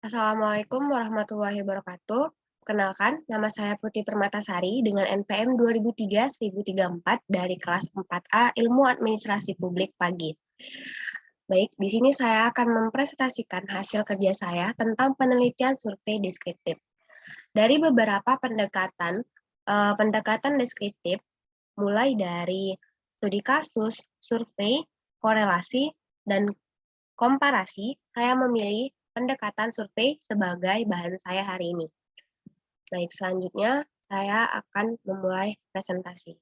Assalamualaikum warahmatullahi wabarakatuh. Kenalkan, nama saya Putri Permatasari dengan NPM 2003-1034 dari kelas 4A Ilmu Administrasi Publik Pagi. Baik, di sini saya akan mempresentasikan hasil kerja saya tentang penelitian survei deskriptif. Dari beberapa pendekatan deskriptif, mulai dari studi kasus, survei, korelasi, dan komparasi, saya memilih pendekatan survei sebagai bahan saya hari ini. Baik, selanjutnya saya akan memulai presentasi.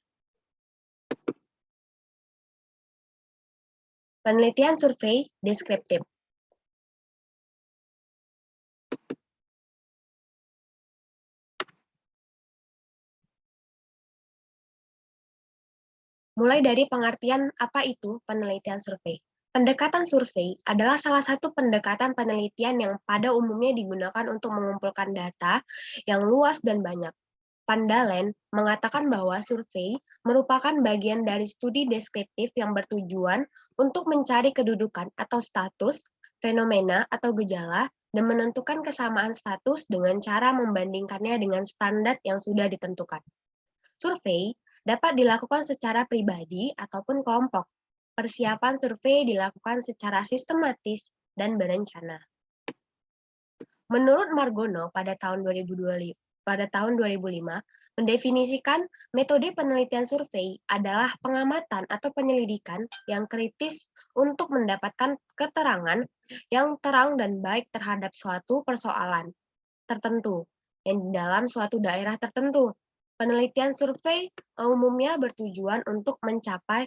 Penelitian survei deskriptif. Mulai dari pengertian apa itu penelitian survei. Pendekatan survei adalah salah satu pendekatan penelitian yang pada umumnya digunakan untuk mengumpulkan data yang luas dan banyak. Pandalen mengatakan bahwa survei merupakan bagian dari studi deskriptif yang bertujuan untuk mencari kedudukan atau status, fenomena atau gejala, dan menentukan kesamaan status dengan cara membandingkannya dengan standar yang sudah ditentukan. Survei dapat dilakukan secara pribadi ataupun kelompok. Persiapan survei dilakukan secara sistematis dan berencana. Menurut Margono pada tahun 2005 mendefinisikan metode penelitian survei adalah pengamatan atau penyelidikan yang kritis untuk mendapatkan keterangan yang terang dan baik terhadap suatu persoalan tertentu yang dalam suatu daerah tertentu. Penelitian survei umumnya bertujuan untuk mencapai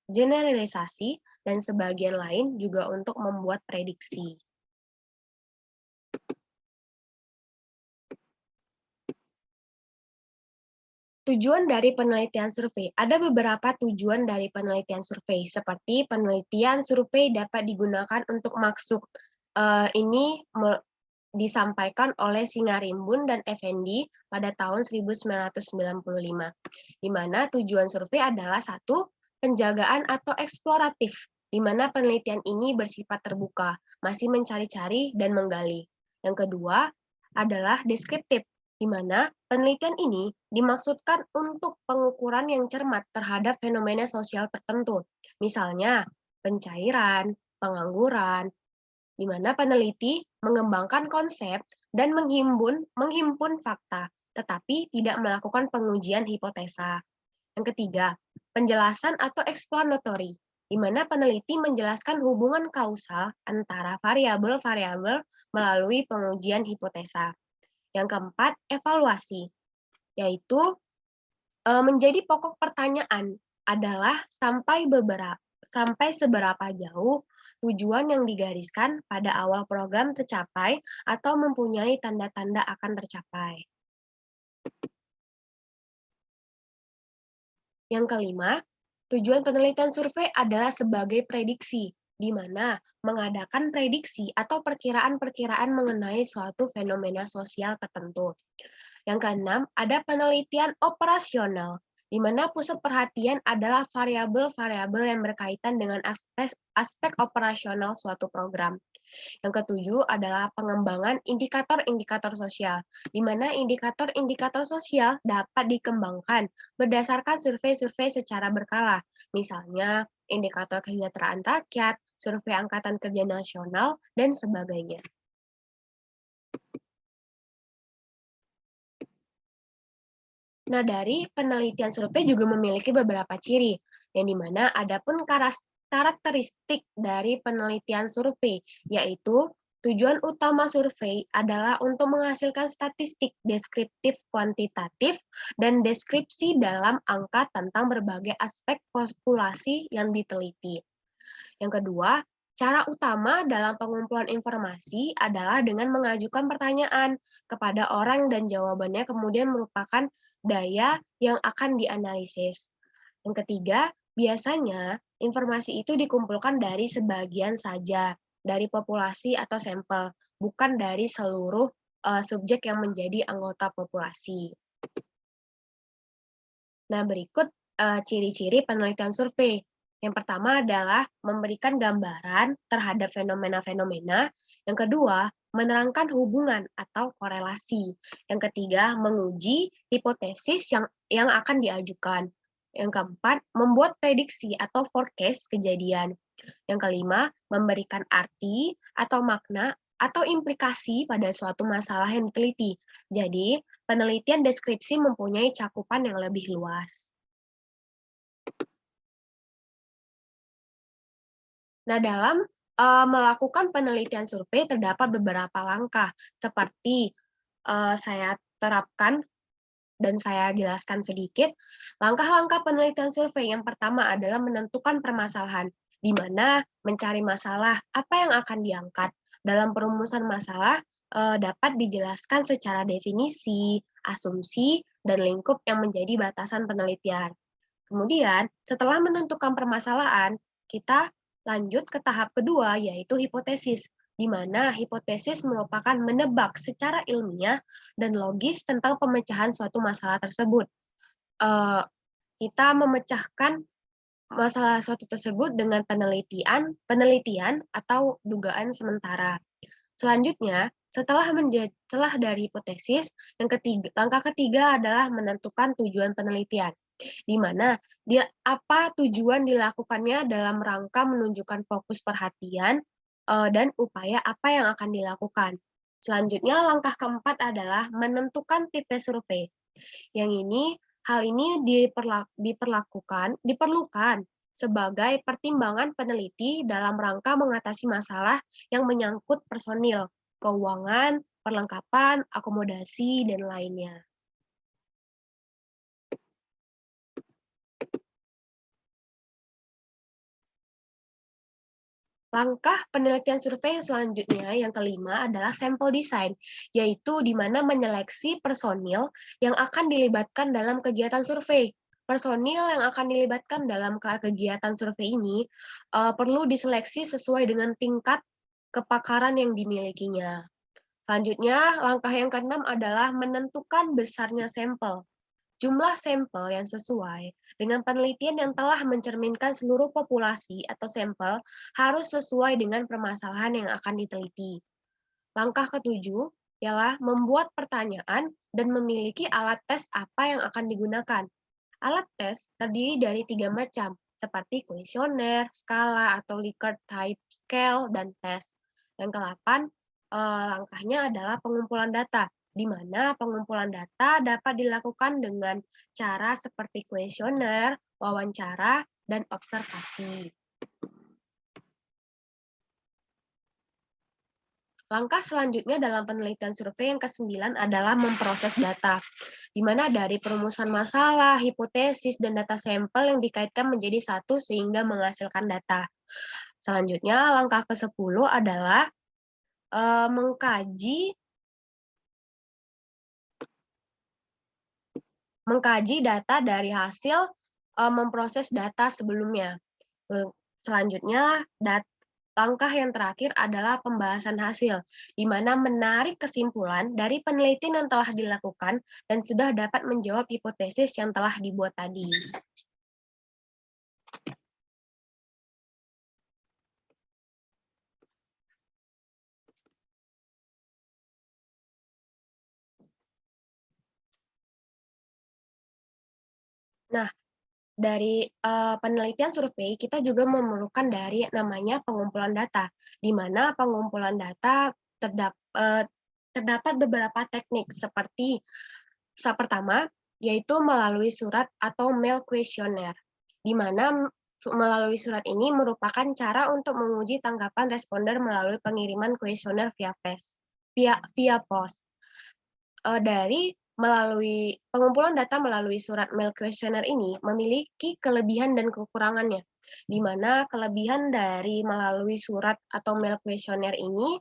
generalisasi dan sebagian lain juga untuk membuat prediksi. Tujuan dari penelitian survei. Ada beberapa tujuan dari penelitian survei, seperti penelitian survei dapat digunakan untuk maksud ini disampaikan oleh Singarimbun dan Effendi pada tahun 1995, di mana tujuan survei adalah satu, penjagaan atau eksploratif, di mana penelitian ini bersifat terbuka, masih mencari-cari dan menggali. Yang kedua adalah deskriptif, di mana penelitian ini dimaksudkan untuk pengukuran yang cermat terhadap fenomena sosial tertentu, misalnya pencairan, pengangguran, di mana peneliti mengembangkan konsep dan menghimpun fakta, tetapi tidak melakukan pengujian hipotesa. Yang ketiga, penjelasan atau explanatory, di mana peneliti menjelaskan hubungan kausal antara variabel-variabel melalui pengujian hipotesa. Yang keempat, evaluasi, yaitu menjadi pokok pertanyaan adalah sampai seberapa jauh tujuan yang digariskan pada awal program tercapai atau mempunyai tanda-tanda akan tercapai. Yang kelima, tujuan penelitian survei adalah sebagai prediksi, di mana mengadakan prediksi atau perkiraan-perkiraan mengenai suatu fenomena sosial tertentu. Yang keenam, ada penelitian operasional, di mana pusat perhatian adalah variabel-variabel yang berkaitan dengan aspek operasional suatu program. Yang ketujuh adalah pengembangan indikator-indikator sosial, di mana indikator-indikator sosial dapat dikembangkan berdasarkan survei-survei secara berkala, misalnya indikator kesejahteraan rakyat, survei Angkatan Kerja Nasional, dan sebagainya. Nah, dari penelitian survei juga memiliki beberapa ciri, yang dimana ada pun karakteristik dari penelitian survei, yaitu tujuan utama survei adalah untuk menghasilkan statistik deskriptif kuantitatif dan deskripsi dalam angka tentang berbagai aspek populasi yang diteliti. Yang kedua, cara utama dalam pengumpulan informasi adalah dengan mengajukan pertanyaan kepada orang dan jawabannya kemudian merupakan daya yang akan dianalisis. Yang ketiga, biasanya informasi itu dikumpulkan dari sebagian saja dari populasi atau sampel, bukan dari seluruh subjek yang menjadi anggota populasi. Nah, berikut ciri-ciri penelitian survei. Yang pertama adalah memberikan gambaran terhadap fenomena-fenomena. Yang kedua, menerangkan hubungan atau korelasi. Yang ketiga, menguji hipotesis yang akan diajukan. Yang keempat, membuat prediksi atau forecast kejadian. Yang kelima, memberikan arti atau makna atau implikasi pada suatu masalah yang diteliti. Jadi, penelitian deskripsi mempunyai cakupan yang lebih luas. Nah, dalam melakukan penelitian survei terdapat beberapa langkah, seperti saya terapkan dan saya jelaskan sedikit. Langkah-langkah penelitian survei yang pertama adalah menentukan permasalahan, di mana mencari masalah apa yang akan diangkat. Dalam perumusan masalah dapat dijelaskan secara definisi, asumsi, dan lingkup yang menjadi batasan penelitian. Kemudian, setelah menentukan permasalahan, kita lanjut ke tahap kedua, yaitu hipotesis, di mana hipotesis merupakan menebak secara ilmiah dan logis tentang pemecahan suatu masalah tersebut. Kita memecahkan masalah suatu tersebut dengan penelitian atau dugaan sementara. Selanjutnya, setelah dari hipotesis, langkah ketiga adalah menentukan tujuan penelitian, di mana apa tujuan dilakukannya dalam rangka menunjukkan fokus perhatian dan upaya apa yang akan dilakukan. Selanjutnya, langkah keempat adalah menentukan tipe survei. Hal ini diperlukan sebagai pertimbangan peneliti dalam rangka mengatasi masalah yang menyangkut personil, keuangan, perlengkapan, akomodasi, dan lainnya. Langkah penelitian survei selanjutnya yang kelima adalah sampel design, yaitu di mana menyeleksi personil yang akan dilibatkan dalam kegiatan survei. Personil yang akan dilibatkan dalam kegiatan survei ini perlu diseleksi sesuai dengan tingkat kepakaran yang dimilikinya. Selanjutnya, langkah yang keenam adalah menentukan besarnya sampel. Jumlah sampel yang sesuai dengan penelitian yang telah mencerminkan seluruh populasi atau sampel harus sesuai dengan permasalahan yang akan diteliti. Langkah ketujuh ialah membuat pertanyaan dan memiliki alat tes apa yang akan digunakan. Alat tes terdiri dari 3 macam, seperti kuesioner, skala atau Likert type scale, dan tes. Yang ke-8, langkahnya adalah pengumpulan data, di mana pengumpulan data dapat dilakukan dengan cara seperti kuesioner, wawancara, dan observasi. Langkah selanjutnya dalam penelitian survei yang ke-9 adalah memproses data, di mana dari perumusan masalah, hipotesis, dan data sampel yang dikaitkan menjadi satu sehingga menghasilkan data. Selanjutnya, langkah ke-10 adalah mengkaji data dari hasil memproses data sebelumnya. Selanjutnya, langkah yang terakhir adalah pembahasan hasil, di mana menarik kesimpulan dari penelitian yang telah dilakukan dan sudah dapat menjawab hipotesis yang telah dibuat tadi. Nah, dari penelitian survei, kita juga memerlukan dari namanya pengumpulan data, di mana pengumpulan data terdapat beberapa teknik seperti pertama, yaitu melalui surat atau mail questionnaire, di mana melalui surat ini merupakan cara untuk menguji tanggapan responder melalui pengiriman kuesioner via pos. Melalui pengumpulan data melalui surat mail questionnaire ini memiliki kelebihan dan kekurangannya, di mana kelebihan dari melalui surat atau mail questionnaire ini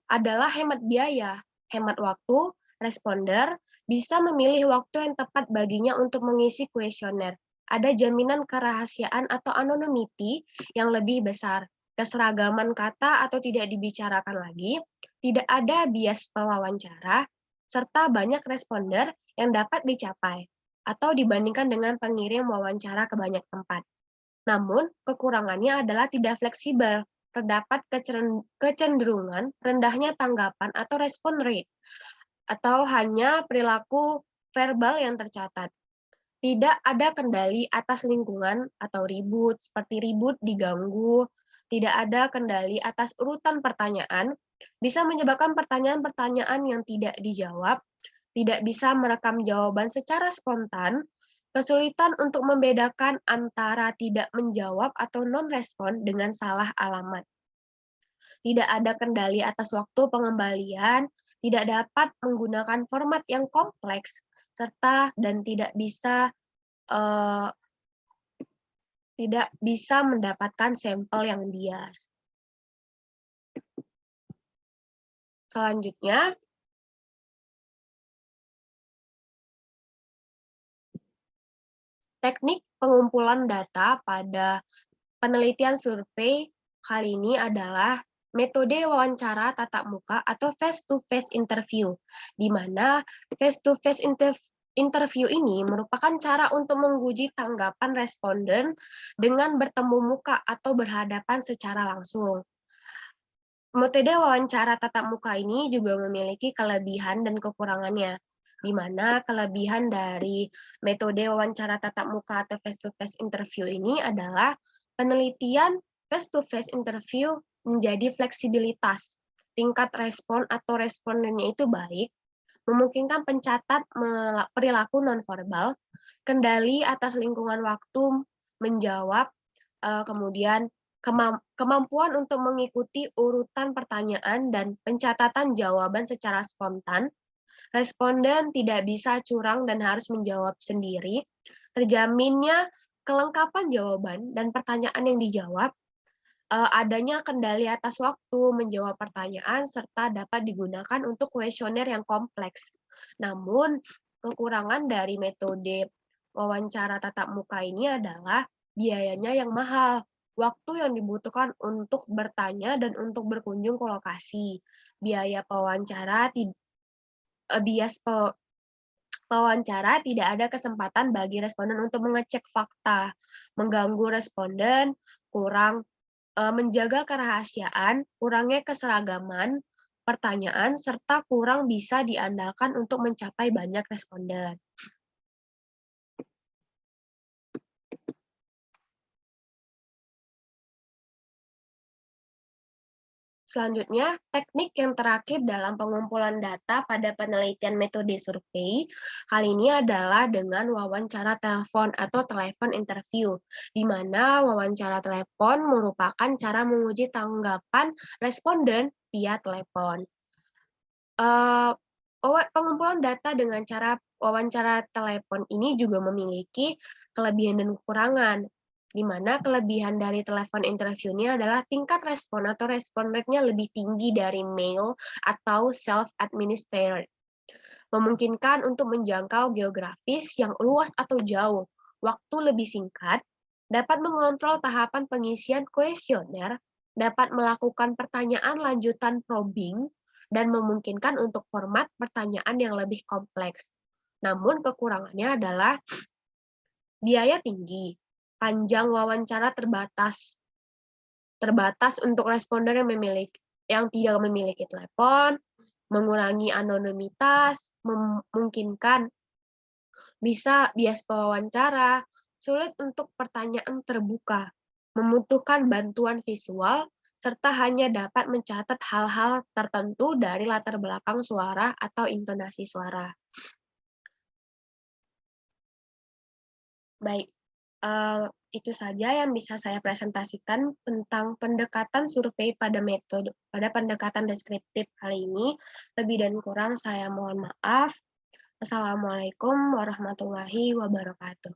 adalah hemat biaya, hemat waktu, responder bisa memilih waktu yang tepat baginya untuk mengisi kuesioner. Ada jaminan kerahasiaan atau anonymity yang lebih besar, keseragaman kata atau tidak dibicarakan lagi, tidak ada bias pewawancara, serta banyak responder yang dapat dicapai atau dibandingkan dengan pengirim wawancara ke banyak tempat. Namun, kekurangannya adalah tidak fleksibel. Terdapat kecenderungan rendahnya tanggapan atau respon rate, atau hanya perilaku verbal yang tercatat. Tidak ada kendali atas lingkungan atau ribut, seperti ribut diganggu. Tidak ada kendali atas urutan pertanyaan, bisa menyebabkan pertanyaan-pertanyaan yang tidak dijawab, tidak bisa merekam jawaban secara spontan, kesulitan untuk membedakan antara tidak menjawab atau non-respon dengan salah alamat. Tidak ada kendali atas waktu pengembalian, tidak dapat menggunakan format yang kompleks, serta dan eh, tidak bisa mendapatkan sampel yang bias. Selanjutnya, teknik pengumpulan data pada penelitian survei kali ini adalah metode wawancara tatap muka atau face-to-face interview, di mana face-to-face interview ini merupakan cara untuk menguji tanggapan responden dengan bertemu muka atau berhadapan secara langsung. Metode wawancara tatap muka ini juga memiliki kelebihan dan kekurangannya, di mana kelebihan dari metode wawancara tatap muka atau face-to-face interview ini adalah penelitian face-to-face interview menjadi fleksibilitas. Tingkat respon atau respondennya itu baik, memungkinkan pencatat perilaku nonverbal, kendali atas lingkungan waktu menjawab, kemudian kemampuan untuk mengikuti urutan pertanyaan dan pencatatan jawaban secara spontan, responden tidak bisa curang dan harus menjawab sendiri, terjaminnya kelengkapan jawaban dan pertanyaan yang dijawab, adanya kendali atas waktu menjawab pertanyaan, serta dapat digunakan untuk kuesioner yang kompleks. Namun, kekurangan dari metode wawancara tatap muka ini adalah biayanya yang mahal, waktu yang dibutuhkan untuk bertanya dan untuk berkunjung ke lokasi, biaya pewawancara, bias pewawancara, tidak ada kesempatan bagi responden untuk mengecek fakta, mengganggu responden, kurang menjaga kerahasiaan, kurangnya keseragaman pertanyaan, serta kurang bisa diandalkan untuk mencapai banyak responden. Selanjutnya, teknik yang terakhir dalam pengumpulan data pada penelitian metode survei kali ini adalah dengan wawancara telepon atau telepon interview, di mana wawancara telepon merupakan cara menguji tanggapan responden via telepon. Pengumpulan data dengan cara wawancara telepon ini juga memiliki kelebihan dan kekurangan, di mana kelebihan dari telepon interview ini adalah tingkat respon atau respon rate-nya lebih tinggi dari mail atau self-administered, memungkinkan untuk menjangkau geografis yang luas atau jauh, waktu lebih singkat, dapat mengontrol tahapan pengisian kuesioner, dapat melakukan pertanyaan lanjutan probing, dan memungkinkan untuk format pertanyaan yang lebih kompleks. Namun kekurangannya adalah biaya tinggi, panjang wawancara terbatas untuk responden yang tidak memiliki telepon, mengurangi anonimitas, memungkinkan bisa bias pewawancara, sulit untuk pertanyaan terbuka, membutuhkan bantuan visual, serta hanya dapat mencatat hal-hal tertentu dari latar belakang suara atau intonasi suara. Baik, itu saja yang bisa saya presentasikan tentang pendekatan survei pada pendekatan deskriptif kali ini. Lebih dan kurang saya mohon maaf. Assalamualaikum warahmatullahi wabarakatuh.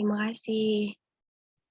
Terima kasih.